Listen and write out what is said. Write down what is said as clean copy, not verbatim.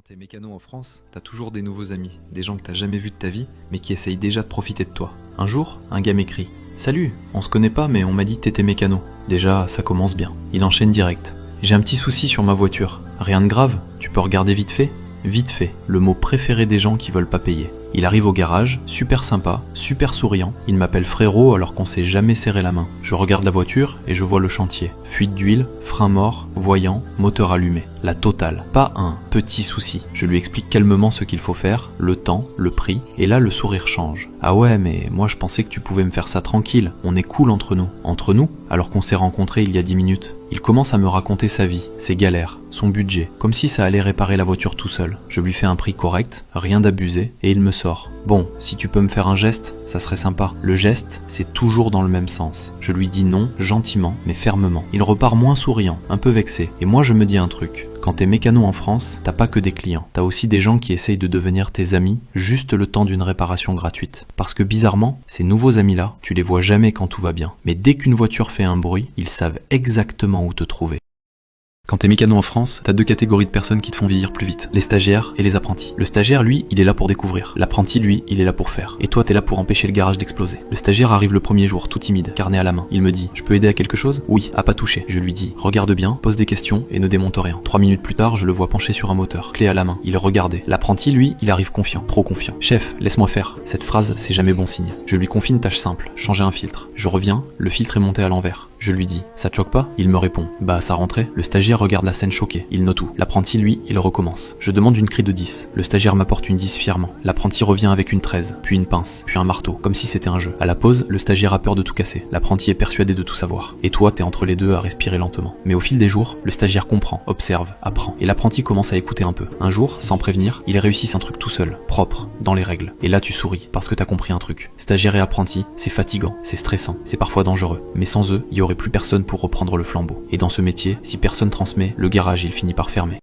Quand t'es mécano en France, t'as toujours des nouveaux amis, des gens que t'as jamais vus de ta vie, mais qui essayent déjà de profiter de toi. Un jour, un gars m'écrit « Salut, on se connaît pas mais on m'a dit que t'étais mécano ». Déjà, ça commence bien. Il enchaîne direct. « J'ai un petit souci sur ma voiture. Rien de grave, tu peux regarder vite fait ?» Vite fait, le mot préféré des gens qui veulent pas payer. Il arrive au garage, super sympa, super souriant. Il m'appelle frérot alors qu'on s'est jamais serré la main. Je regarde la voiture et je vois le chantier. Fuite d'huile, frein mort, voyant, moteur allumé. La totale. Pas un petit souci. Je lui explique calmement ce qu'il faut faire, le temps, le prix, et là le sourire change. Ah ouais, mais moi je pensais que tu pouvais me faire ça tranquille. On est cool entre nous. Entre nous? Alors qu'on s'est rencontrés il y a 10 minutes. Il commence à me raconter sa vie, ses galères, son budget, comme si ça allait réparer la voiture tout seul. Je lui fais un prix correct, rien d'abusé, et il me sort. Bon, si tu peux me faire un geste, ça serait sympa. Le geste, c'est toujours dans le même sens. Je lui dis non, gentiment, mais fermement. Il repart moins souriant, un peu vexé. Et moi je me dis un truc. Quand t'es mécano en France, t'as pas que des clients. T'as aussi des gens qui essayent de devenir tes amis, juste le temps d'une réparation gratuite. Parce que bizarrement, ces nouveaux amis-là, tu les vois jamais quand tout va bien. Mais dès qu'une voiture fait un bruit, ils savent exactement où te trouver. Quand t'es mécano en France, t'as deux catégories de personnes qui te font vieillir plus vite. Les stagiaires et les apprentis. Le stagiaire, lui, il est là pour découvrir. L'apprenti, lui, il est là pour faire. Et toi, t'es là pour empêcher le garage d'exploser. Le stagiaire arrive le premier jour, tout timide, carnet à la main. Il me dit « Je peux aider à quelque chose ?» Oui, à pas toucher. Je lui dis « Regarde bien, pose des questions et ne démonte rien. » 3 minutes plus tard, je le vois penché sur un moteur, clé à la main. Il regardait. L'apprenti, lui, il arrive confiant, trop confiant. « Chef, laisse-moi faire. » Cette phrase, c'est jamais bon signe. Je lui confie une tâche simple, changer un filtre. Je reviens, le filtre est monté à l'envers. Je lui dis « Ça te choque pas ?» Il me répond « Bah ça rentrait. » Le stagiaire regarde la scène choqué, il note tout. L'apprenti lui, il recommence. Je demande une crie de 10. Le stagiaire m'apporte une 10 fièrement. L'apprenti revient avec une 13, puis une pince, puis un marteau, comme si c'était un jeu. À la pause, le stagiaire a peur de tout casser. L'apprenti est persuadé de tout savoir. Et toi, t'es entre les deux à respirer lentement. Mais au fil des jours, le stagiaire comprend, observe, apprend. Et l'apprenti commence à écouter un peu. Un jour, sans prévenir, il réussit un truc tout seul, propre, dans les règles. Et là tu souris, parce que t'as compris un truc. Stagiaire et apprenti, c'est fatigant, c'est stressant, c'est parfois dangereux. Mais sans eux, il y aurait plus personne pour reprendre le flambeau. Et dans ce métier, si personne transmet, le garage il finit par fermer.